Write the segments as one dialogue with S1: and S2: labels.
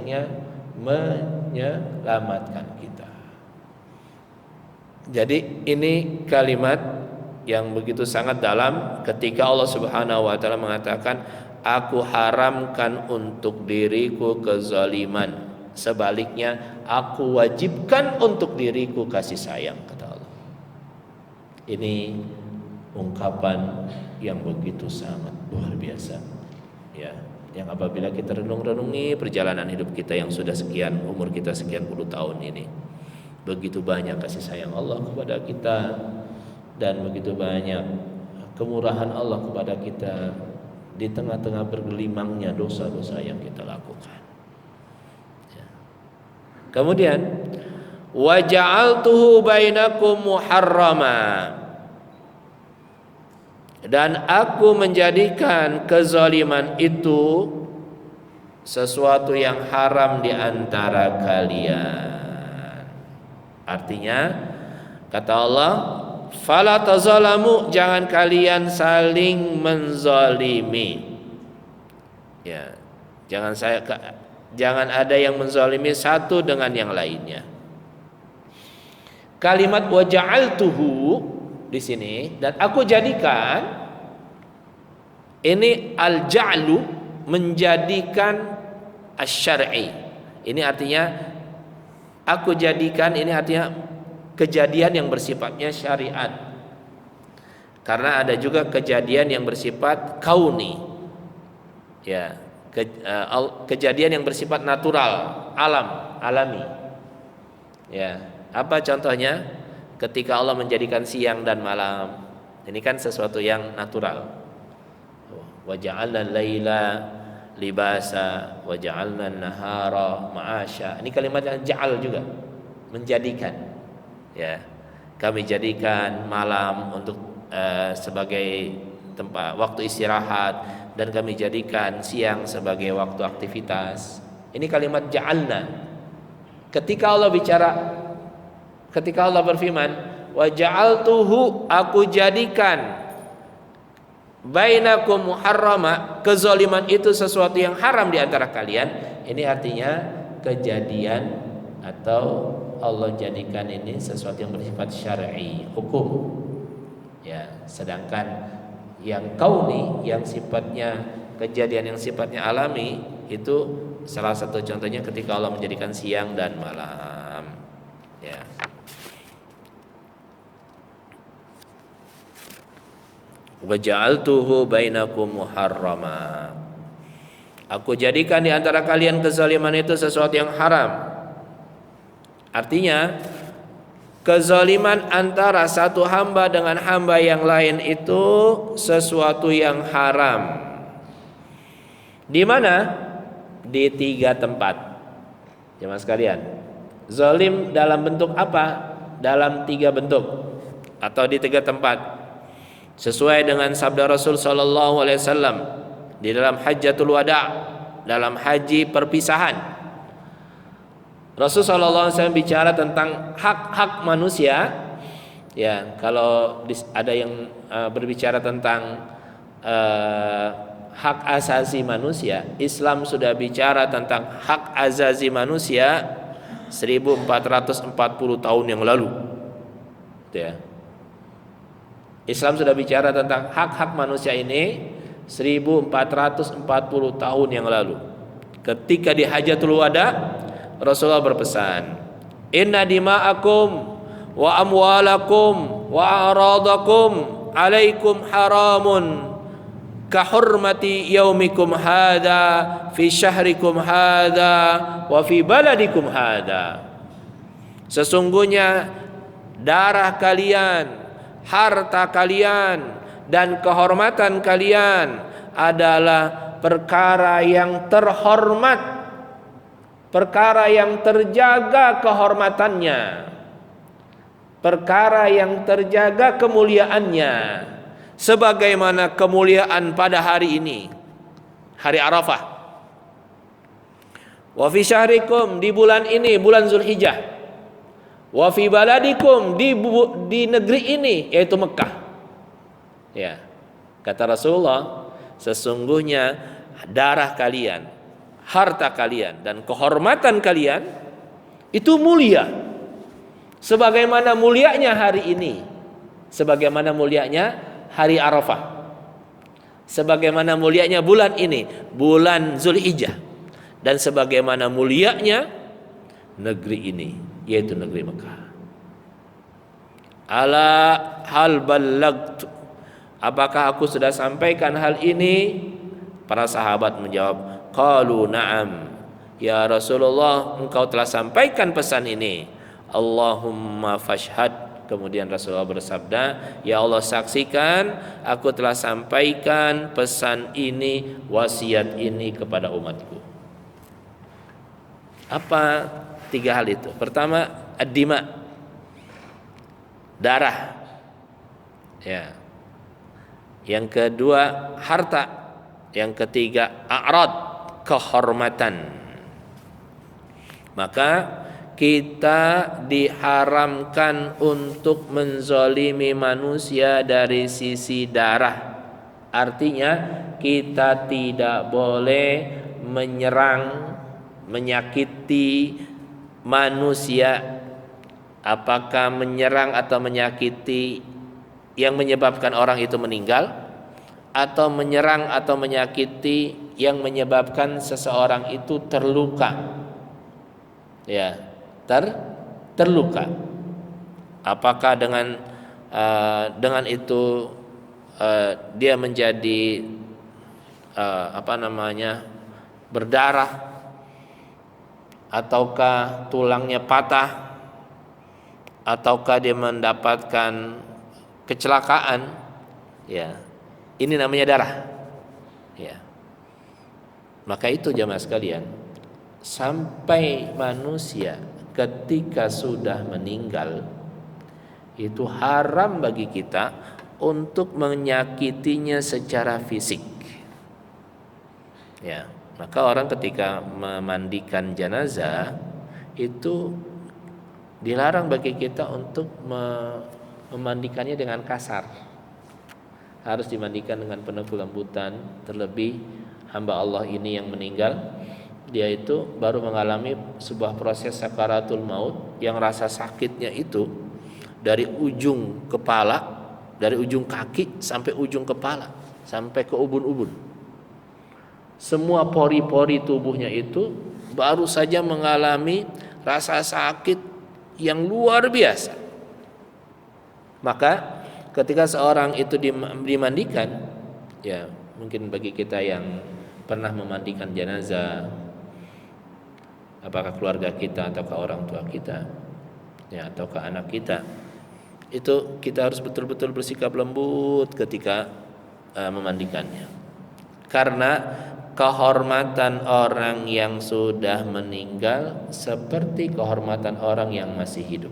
S1: sayangnya menyelamatkan kita. Jadi ini kalimat yang begitu sangat dalam ketika Allah Subhanahu wa taala mengatakan, aku haramkan untuk diriku kezaliman, sebaliknya aku wajibkan untuk diriku kasih sayang, kata Allah. Ini ungkapan yang begitu sangat luar biasa, ya, yang apabila kita renung-renungi perjalanan hidup kita yang sudah sekian, umur kita sekian puluh tahun ini, begitu banyak kasih sayang Allah kepada kita dan begitu banyak kemurahan Allah kepada kita di tengah-tengah bergelimangnya dosa-dosa yang kita lakukan. Ya. Kemudian wa ja'altuhu bainakum muharrama, dan aku menjadikan kezaliman itu sesuatu yang haram di antara kalian. Artinya kata Allah, fala tazalamu, jangan kalian saling menzalimi. Ya, jangan ada yang menzalimi satu dengan yang lainnya. Kalimat wa ja'altuhu di sini, dan aku jadikan, ini al-ja'lu, menjadikan asy-syar'i. Ini artinya aku jadikan, ini artinya kejadian yang bersifatnya syariat. Karena ada juga kejadian yang bersifat kauni. Ya, kejadian yang bersifat natural, alami. Ya, apa contohnya? Ketika Allah menjadikan siang dan malam, ini kan sesuatu yang natural. Wa ja'alna al-laila libasa wa ja'alna an-nahara ma'asya. Ini kalimat yang ja'al juga, menjadikan. Ya, kami jadikan malam untuk sebagai tempat waktu istirahat, dan kami jadikan siang sebagai waktu aktivitas. Ini kalimat ja'alna. Ketika Allah berfirman, wa ja'altuhu, aku jadikan, bainakum muharrama, kezaliman itu sesuatu yang haram di antara kalian. Ini artinya kejadian atau Allah jadikan ini sesuatu yang bersifat syar'i, hukum. Ya, sedangkan yang kauni, yang sifatnya kejadian yang sifatnya alami, itu salah satu contohnya ketika Allah menjadikan siang dan malam. Ya. Wa ja'altuhu bainakum muharrama, aku jadikan di antara kalian kezaliman itu sesuatu yang haram. Artinya kezaliman antara satu hamba dengan hamba yang lain itu sesuatu yang haram. Di mana? Di 3 tempat. Jemaah sekalian, zalim dalam bentuk apa? Dalam 3 bentuk atau di 3 tempat. Sesuai dengan sabda Rasul sallallahu alaihi wasallam di dalam Hajjatul Wada', dalam haji perpisahan. Rasul sallallahu alaihi wasallam bicara tentang hak-hak manusia. Ya, kalau ada yang berbicara tentang hak asasi manusia, Islam sudah bicara tentang hak asasi manusia 1440 tahun yang lalu. Ya. Islam sudah bicara tentang hak-hak manusia ini 1440 tahun yang lalu. Ketika di Hajjatul Wada', Rasulullah berpesan, inna dima'akum wa amwalakum wa a'radakum alaikum haramun kahurmati yaumikum hadha fi syahrikum hadha wa fi baladikum hadha. Sesungguhnya darah kalian, harta kalian, dan kehormatan kalian adalah perkara yang terhormat, perkara yang terjaga kehormatannya, perkara yang terjaga kemuliaannya, sebagaimana kemuliaan pada hari ini, hari Arafah. Wa fi syahrikum, di bulan ini, bulan Zulhijjah. Wa fi baladikum, di negeri ini, yaitu Mekah. Ya, kata Rasulullah, sesungguhnya darah kalian, harta kalian dan kehormatan kalian itu mulia, sebagaimana mulianya hari ini, sebagaimana mulianya hari Arafah, sebagaimana mulianya bulan ini, bulan Zulhijjah, dan sebagaimana mulianya negeri ini, yaitu negeri Mekah. Ala hal ballagtu, apakah aku sudah sampaikan hal ini? Para sahabat menjawab, qalu na'am ya Rasulullah, engkau telah sampaikan pesan ini. Allahumma fashhad. Kemudian Rasulullah bersabda, ya Allah saksikan, aku telah sampaikan pesan ini, wasiat ini kepada umatku. Apa 3 hal itu? Pertama, ad-dima, darah. Ya. Yang kedua, harta. Yang ketiga, a'rad, kehormatan. Maka kita diharamkan untuk menzalimi manusia dari sisi darah. Artinya kita tidak boleh menyerang, menyakiti manusia. Apakah menyerang atau menyakiti yang menyebabkan orang itu meninggal, atau menyerang atau menyakiti yang menyebabkan seseorang itu terluka. Ya, terluka. Apakah dengan itu dia menjadi berdarah, ataukah tulangnya patah, ataukah dia mendapatkan kecelakaan? Ya, ini namanya darah. Ya. Maka itu jamaah sekalian, sampai manusia ketika sudah meninggal, itu haram bagi kita untuk menyakitinya secara fisik. Ya, maka orang ketika memandikan jenazah itu dilarang bagi kita untuk memandikannya dengan kasar. Harus dimandikan dengan penuh kelembutan. Terlebih hamba Allah ini yang meninggal, dia itu baru mengalami sebuah proses sakaratul maut yang rasa sakitnya itu dari ujung kepala, dari ujung kaki sampai ujung kepala, sampai ke ubun-ubun. Semua pori-pori tubuhnya itu baru saja mengalami rasa sakit yang luar biasa. Maka ketika seorang itu dimandikan, ya mungkin bagi kita yang pernah memandikan jenazah, apakah keluarga kita ataukah orang tua kita, ya ataukah anak kita, itu kita harus betul-betul bersikap lembut ketika memandikannya, karena kehormatan orang yang sudah meninggal seperti kehormatan orang yang masih hidup.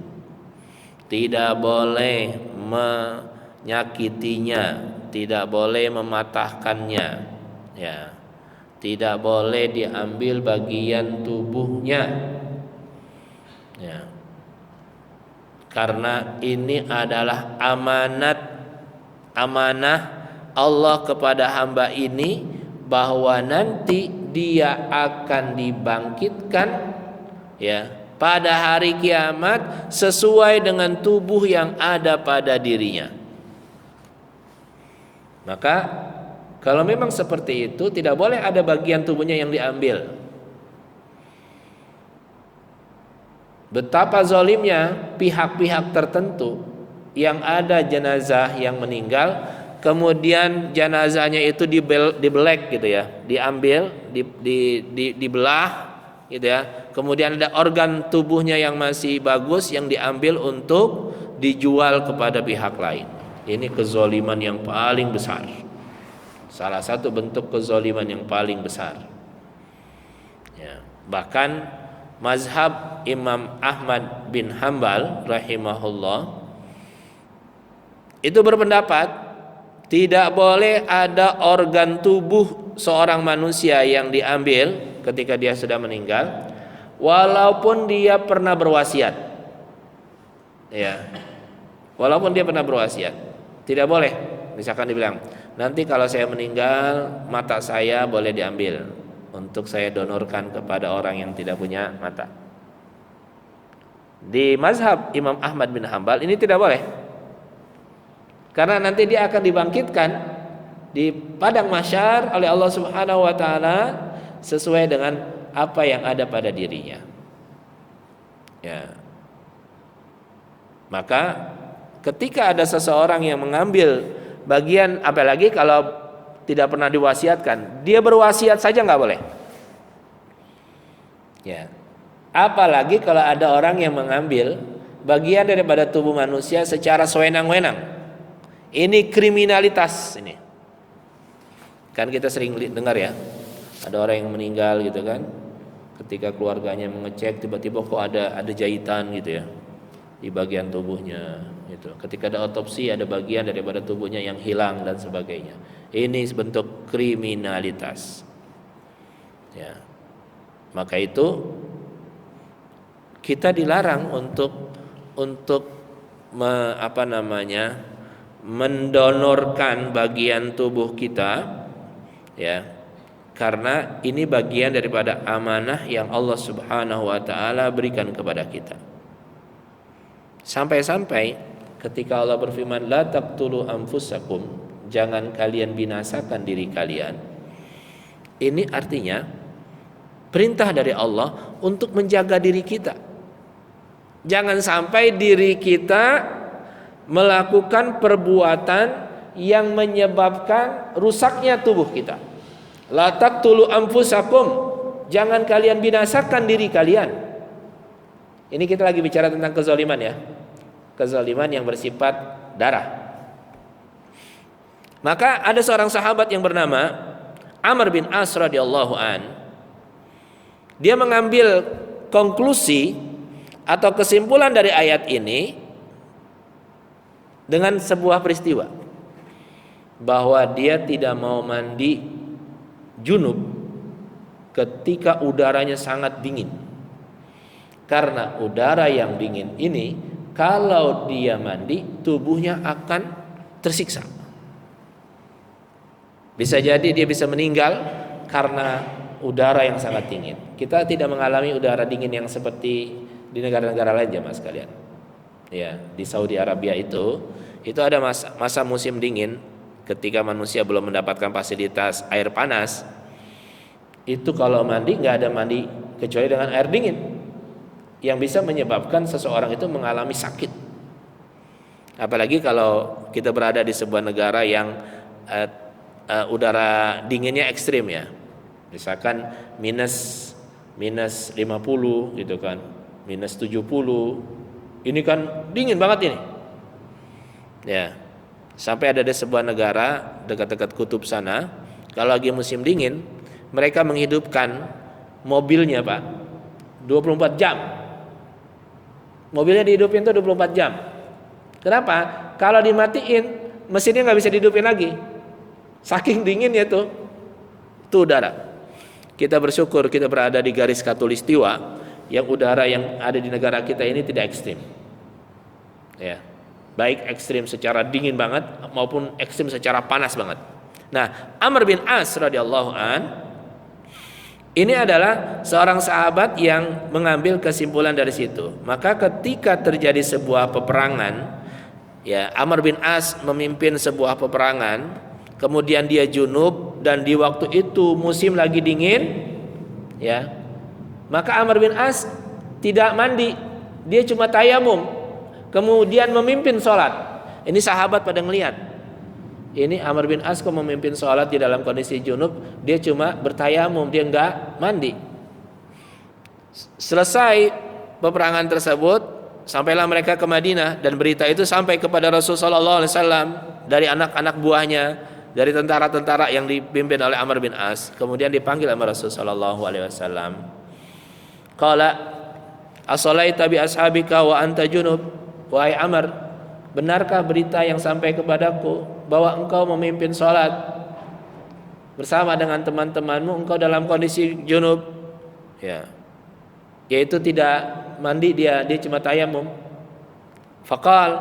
S1: Tidak boleh menyakitinya, tidak boleh mematahkannya, ya, tidak boleh diambil bagian tubuhnya, ya, karena ini adalah amanah Allah kepada hamba ini, bahwa nanti dia akan dibangkitkan, ya, pada hari kiamat sesuai dengan tubuh yang ada pada dirinya. Maka kalau memang seperti itu, tidak boleh ada bagian tubuhnya yang diambil. Betapa zalimnya pihak-pihak tertentu yang ada jenazah yang meninggal, kemudian jenazahnya itu dibelek gitu ya, diambil, dibelah gitu ya. Kemudian ada organ tubuhnya yang masih bagus yang diambil untuk dijual kepada pihak lain. Ini kezaliman yang paling besar. Salah satu bentuk kezaliman yang paling besar. Ya, bahkan mazhab Imam Ahmad bin Hanbal rahimahullah itu berpendapat tidak boleh ada organ tubuh seorang manusia yang diambil ketika dia sudah meninggal, walaupun dia pernah berwasiat. Ya. Walaupun dia pernah berwasiat, tidak boleh. Misalkan dibilang, nanti kalau saya meninggal mata saya boleh diambil untuk saya donorkan kepada orang yang tidak punya mata. Di mazhab Imam Ahmad bin Hambal ini tidak boleh, karena nanti dia akan dibangkitkan di padang mahsyar oleh Allah Subhanahu wa taala sesuai dengan apa yang ada pada dirinya. Ya. Maka ketika ada seseorang yang mengambil bagian, apalagi kalau tidak pernah diwasiatkan, dia berwasiat saja nggak boleh. Ya. Apalagi kalau ada orang yang mengambil bagian daripada tubuh manusia secara sewenang-wenang. Ini kriminalitas ini. Kan kita sering dengar ya, ada orang yang meninggal gitu kan, ketika keluarganya mengecek tiba-tiba kok ada jahitan gitu ya di bagian tubuhnya gitu. Ketika ada otopsi ada bagian daripada tubuhnya yang hilang dan sebagainya. Ini bentuk kriminalitas. Ya. Maka itu kita dilarang untuk mendonorkan bagian tubuh kita, ya, karena ini bagian daripada amanah yang Allah Subhanahu wa taala berikan kepada kita. Sampai-sampai ketika Allah berfirman la taqtulu anfusakum, jangan kalian binasakan diri kalian. Ini artinya perintah dari Allah untuk menjaga diri kita. Jangan sampai diri kita melakukan perbuatan yang menyebabkan rusaknya tubuh kita. La taqtulu anfusakum, jangan kalian binasakan diri kalian. Ini kita lagi bicara tentang kezaliman ya. Kezaliman yang bersifat darah. Maka ada seorang sahabat yang bernama Amr bin As radhiyallahu an. Dia mengambil konklusi atau kesimpulan dari ayat ini dengan sebuah peristiwa, bahwa dia tidak mau mandi junub ketika udaranya sangat dingin, karena udara yang dingin ini kalau dia mandi tubuhnya akan tersiksa. Bisa jadi dia bisa meninggal karena udara yang sangat dingin. Kita tidak mengalami udara dingin yang seperti di negara-negara lain, jemaah sekalian. Ya, di Saudi Arabia itu ada masa musim dingin ketika manusia belum mendapatkan fasilitas air panas. Itu kalau mandi nggak ada mandi kecuali dengan air dingin, yang bisa menyebabkan seseorang itu mengalami sakit. Apalagi kalau kita berada di sebuah negara yang udara dinginnya ekstrim ya, misalkan minus 50 gitu kan, minus 70, ini kan dingin banget ini ya. Sampai ada di sebuah negara dekat-dekat kutub sana, kalau lagi musim dingin mereka menghidupkan mobilnya Pak 24 jam. Mobilnya dihidupin tuh 24 jam. Kenapa? Kalau dimatiin mesinnya nggak bisa dihidupin lagi, saking dinginnya tuh udara. Kita bersyukur kita berada di garis khatulistiwa, yang udara yang ada di negara kita ini tidak ekstrim, ya, baik ekstrim secara dingin banget maupun ekstrim secara panas banget. Nah, Amr bin As radhiyallahu an ini adalah seorang sahabat yang mengambil kesimpulan dari situ. Maka ketika terjadi sebuah peperangan, ya, Amr bin As memimpin sebuah peperangan, kemudian dia junub dan di waktu itu musim lagi dingin, ya. Maka Amr bin As tidak mandi, dia cuma tayamum, kemudian memimpin sholat. Ini sahabat pada ngelihat, ini Amr bin As kok memimpin sholat di dalam kondisi junub, dia cuma bertayamum, dia enggak mandi. Selesai peperangan tersebut, sampailah mereka ke Madinah dan berita itu sampai kepada Rasulullah SAW dari anak-anak buahnya, dari tentara-tentara yang dipimpin oleh Amr bin As. Kemudian dipanggil sama Rasulullah SAW. Qala as-salaita bi ashabika wa anta junub. Wahai Amr, benarkah berita yang sampai kepadaku bahwa engkau memimpin sholat bersama dengan teman-temanmu, engkau dalam kondisi junub, ya, yaitu tidak mandi, dia cuma tayamum. Faqal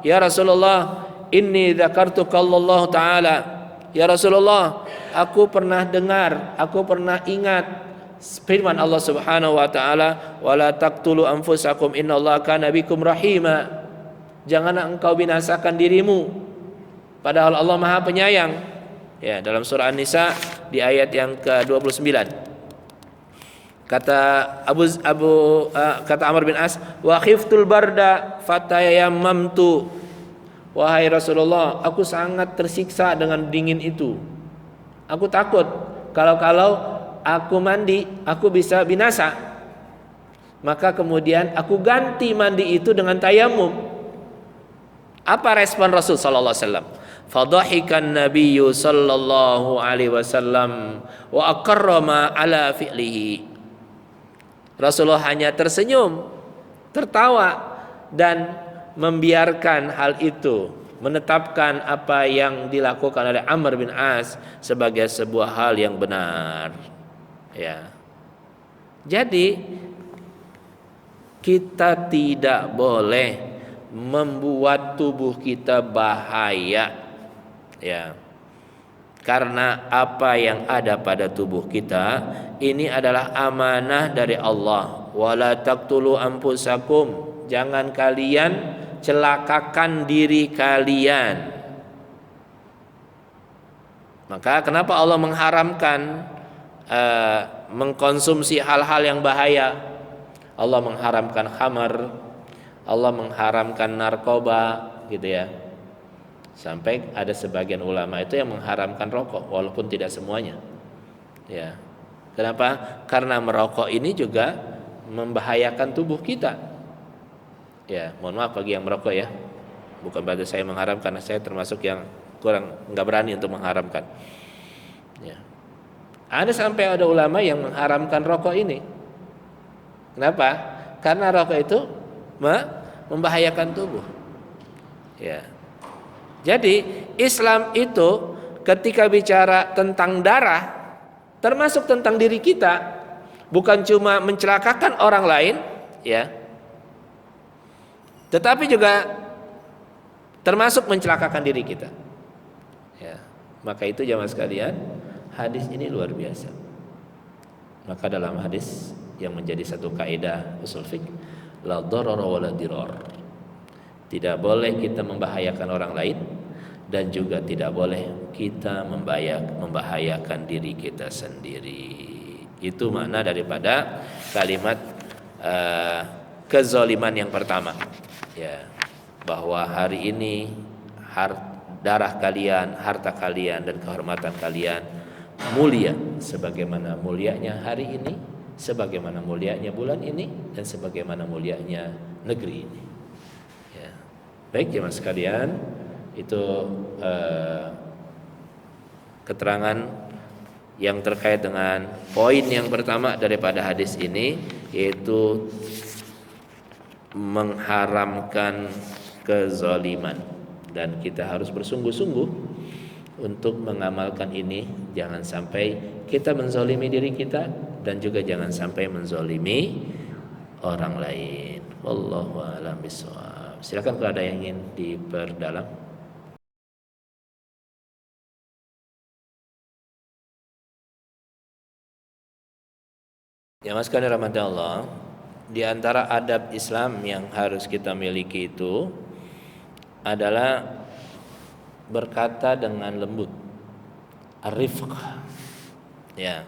S1: ya Rasulullah inni dzakartuka Allah taala "Ya Rasulullah, aku pernah dengar, aku pernah ingat firman Allah Subhanahu wa taala, wala taqtulu anfusakum innallaha kana bikum rahima." Janganlah engkau binasakan dirimu, padahal Allah Maha Penyayang. Ya, dalam surah An-Nisa di ayat yang ke-29. Kata Amr bin As, "Wa khiftul barda fatayammamtu." Wahai Rasulullah, aku sangat tersiksa dengan dingin itu. Aku takut kalau aku mandi, aku bisa binasa. Maka kemudian aku ganti mandi itu dengan tayamum. Apa respon Rasul sallallahu alaihi wasallam? Fadhahikan Nabiyyu sallallahu alaihi wasallam wa aqarrama ala fi'lihi. Rasulullah hanya tersenyum, tertawa, dan membiarkan hal itu, menetapkan apa yang dilakukan oleh Amr bin As sebagai sebuah hal yang benar. Ya. Jadi kita tidak boleh membuat tubuh kita bahaya, ya, karena apa yang ada pada tubuh kita ini adalah amanah dari Allah. Wala taqtulu anfusakum, jangan kalian celakakan diri kalian. Maka kenapa Allah mengharamkan mengkonsumsi hal-hal yang bahaya? Allah mengharamkan khamar, Allah mengharamkan narkoba, gitu ya. Sampai ada sebagian ulama itu yang mengharamkan rokok, walaupun tidak semuanya. Ya. Kenapa? Karena merokok ini juga membahayakan tubuh kita. Ya, mohon maaf bagi yang merokok ya. Bukan berarti saya mengharamkan, karena saya termasuk yang nggak berani untuk mengharamkan. Ya. Ada ulama yang mengharamkan rokok ini. Kenapa? Karena rokok itu membahayakan tubuh. Ya. Jadi Islam itu ketika bicara tentang darah, termasuk tentang diri kita, bukan cuma mencelakakan orang lain, ya, tetapi juga termasuk mencelakakan diri kita. Ya. Maka itu jamaah sekalian, hadis ini luar biasa. Maka dalam hadis yang menjadi satu kaidah usul fiqh, la darara wa la dirar. Tidak boleh kita membahayakan orang lain, dan juga tidak boleh kita membahayakan diri kita sendiri. Itu makna daripada kalimat kezaliman yang pertama, ya, bahwa hari ini darah kalian, harta kalian, dan kehormatan kalian mulia sebagaimana mulianya hari ini, sebagaimana mulianya bulan ini, dan sebagaimana mulianya negeri ini. Ya. Baik jemaah sekalian, itu keterangan yang terkait dengan poin yang pertama daripada hadis ini, yaitu mengharamkan kezaliman, dan kita harus bersungguh-sungguh untuk mengamalkan ini. Jangan sampai kita menzalimi diri kita, dan juga jangan sampai menzalimi orang lain. Wallahu a'lam bishawab. Silakan kalau ada yang ingin diperdalam. Ya mas sekalian rahmati Allah, di antara adab Islam yang harus kita miliki itu adalah berkata dengan lembut, ar-rifq. Ya.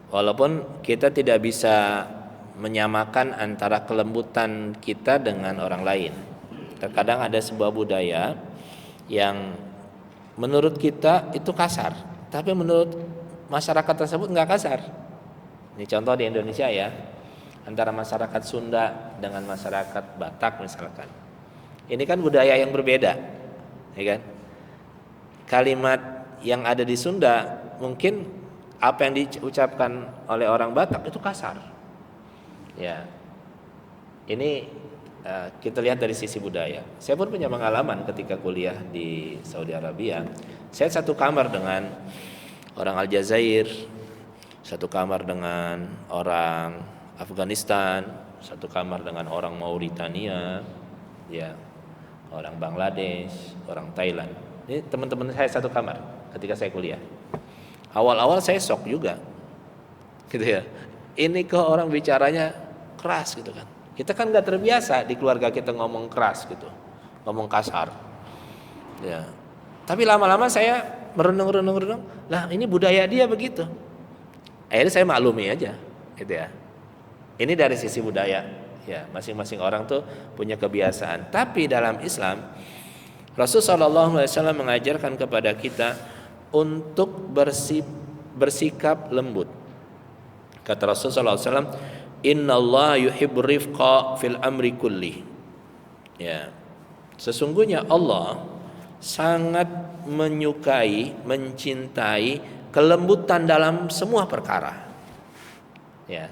S1: Walaupun kita tidak bisa menyamakan antara kelembutan kita dengan orang lain. Terkadang ada sebuah budaya yang menurut kita itu kasar, tapi menurut masyarakat tersebut enggak kasar. Ini contoh di Indonesia ya, antara masyarakat Sunda dengan masyarakat Batak misalkan. Ini kan budaya yang berbeda, ya kan? Kalimat yang ada di Sunda mungkin apa yang diucapkan oleh orang Batak itu kasar. Ya, ini kita lihat dari sisi budaya. Saya pun punya pengalaman ketika kuliah di Saudi Arabia. Saya satu kamar dengan orang Aljazair, satu kamar dengan orang Afghanistan, satu kamar dengan orang Mauritania, ya, orang Bangladesh, orang Thailand. Ini teman-teman saya satu kamar ketika saya kuliah. Awal-awal saya shock juga, gitu ya. Ini kok orang bicaranya keras gitu kan. Kita kan nggak terbiasa di keluarga kita ngomong keras gitu, ngomong kasar. Ya. Tapi lama-lama saya merenung, lah ini budaya dia begitu. Akhirnya saya maklumi aja, gitu ya. Ini dari sisi budaya, ya masing-masing orang tuh punya kebiasaan. Tapi dalam Islam, Rasulullah SAW mengajarkan kepada kita untuk bersikap lembut. Kata Rasulullah SAW, Inna Allah yuhibbur rifqa fil amri kulli. Ya, sesungguhnya Allah sangat menyukai, mencintai kelembutan dalam semua perkara. Ya,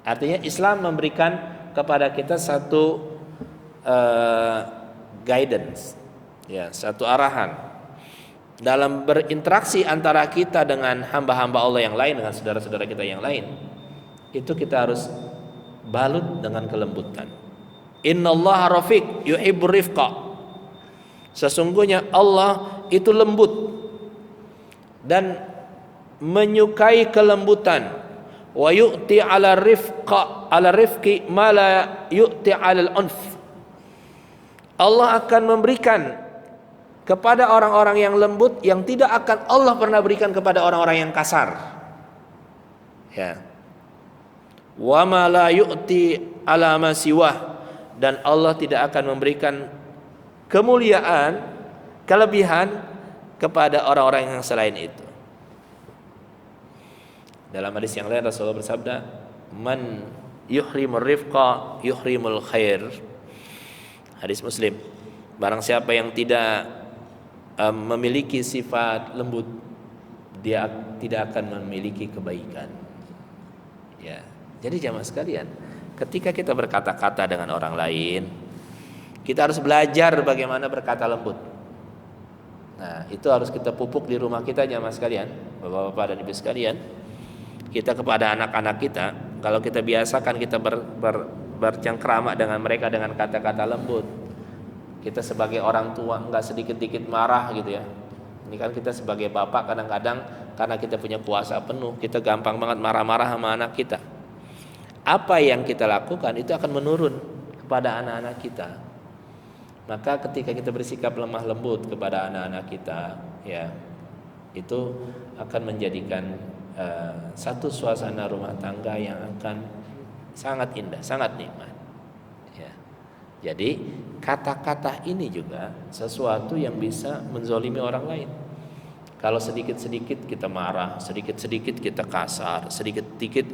S1: artinya Islam memberikan kepada kita satu guidance, ya, satu arahan dalam berinteraksi antara kita dengan hamba-hamba Allah yang lain, dengan saudara-saudara kita yang lain. Itu kita harus balut dengan kelembutan. Innallaha rafiq yuhibbur rifqa. Sesungguhnya Allah itu lembut dan menyukai kelembutan. Wa yu'ti 'ala rifqi ma la yu'ti 'ala al-unf. Allah akan memberikan kepada orang-orang yang lembut yang tidak akan Allah pernah berikan kepada orang-orang yang kasar. Ya. Wa ma la yu'ti 'ala ma siwah, dan Allah tidak akan memberikan kemuliaan, kelebihan kepada orang-orang yang selain itu. Dalam hadis yang lain Rasulullah bersabda, "Man yuhrimur rifqa yuhrimul khair." Hadis Muslim. Barang siapa yang tidak memiliki sifat lembut, dia tidak akan memiliki kebaikan. Ya. Jadi jamaah sekalian, ketika kita berkata-kata dengan orang lain, kita harus belajar bagaimana berkata lembut. Nah, itu harus kita pupuk di rumah kita, jamaah sekalian, bapak-bapak dan ibu sekalian. Kita kepada anak-anak kita, kalau kita biasakan kita bercengkrama dengan mereka dengan kata-kata lembut. Kita sebagai orang tua enggak sedikit-dikit marah gitu ya. Ini kan kita sebagai bapak kadang-kadang karena kita punya kuasa penuh, kita gampang banget marah-marah sama anak kita. Apa yang kita lakukan itu akan menurun kepada anak-anak kita. Maka ketika kita bersikap lemah lembut kepada anak-anak kita, ya, itu akan menjadikan satu suasana rumah tangga yang akan sangat indah, sangat nikmat. Ya. Jadi kata-kata ini juga sesuatu yang bisa menzolimi orang lain. Kalau sedikit-sedikit kita marah, sedikit-sedikit kita kasar, sedikit-sedikit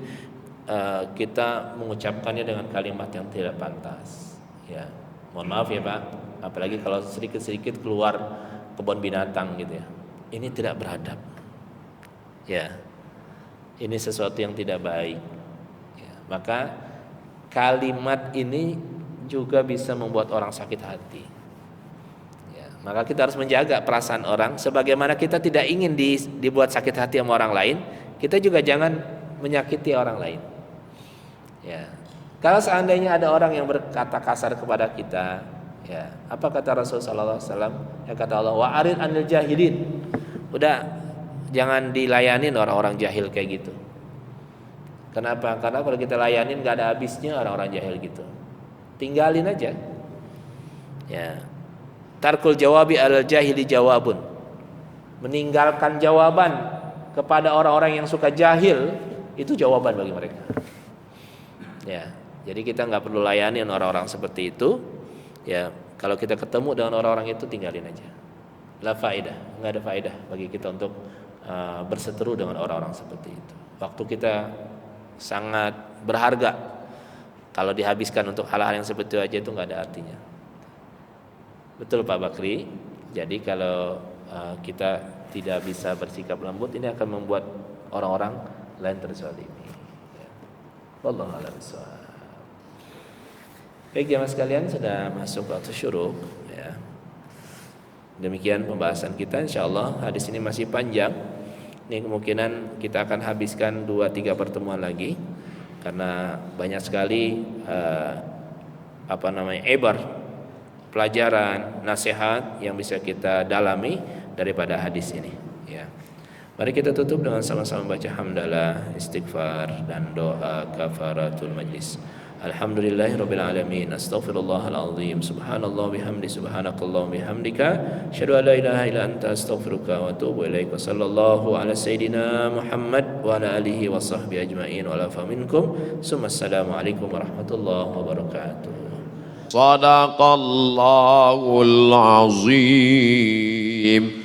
S1: kita mengucapkannya dengan kalimat yang tidak pantas. Ya. Mohon maaf ya Pak, apalagi kalau sedikit-sedikit keluar kebun binatang gitu ya. Ini tidak beradab. Ya. Ini sesuatu yang tidak baik. Ya. Maka kalimat ini juga bisa membuat orang sakit hati. Ya. Maka kita harus menjaga perasaan orang. Sebagaimana kita tidak ingin dibuat sakit hati sama orang lain, kita juga jangan menyakiti orang lain. Ya. Kalau seandainya ada orang yang berkata kasar kepada kita, ya, apa kata Rasulullah SAW? Ya, kata Allah, wa'arid anil jahilin. Udah, jangan dilayanin orang-orang jahil kayak gitu. Kenapa? Karena kalau kita layanin gak ada habisnya orang-orang jahil gitu. Tinggalin aja. Ya. Tarkul jawabi al jahili jawabun. Meninggalkan jawaban kepada orang-orang yang suka jahil, itu jawaban bagi mereka. Ya. Jadi kita nggak perlu layanin orang-orang seperti itu. Ya, kalau kita ketemu dengan orang-orang itu tinggalin aja. La faedah, nggak ada faedah bagi kita untuk berseteru dengan orang-orang seperti itu. Waktu kita sangat berharga. Kalau dihabiskan untuk hal-hal yang seperti itu aja itu nggak ada artinya. Betul Pak Bakri. Jadi kalau kita tidak bisa bersikap lembut, ini akan membuat orang-orang lain terzalimi. Ya. Wallahu a'lam bishawab. Baik jemaah sekalian, sudah masuk waktu syuruk ya. Demikian pembahasan kita, insyaallah hadis ini masih panjang. Ini kemungkinan kita akan habiskan 2-3 pertemuan lagi karena banyak sekali ibar pelajaran, nasihat yang bisa kita dalami daripada hadis ini. Ya. Mari kita tutup dengan sama-sama baca hamdalah, istighfar dan doa kafaratul majlis. Alhamdulillahirabbil alamin. Astaghfirullahal azim. Subhanallah bihamdi subhanakallah bihamdika asyhadu an la ilaha illa anta astaghfiruka wa atubu ilaik. Sallallahu ala sayidina Muhammad wa ala alihi wa sahbihi ajmain wa la faminkum. Assalamu alaikum warahmatullahi wabarakatuh.
S2: Sadaqallahul azim.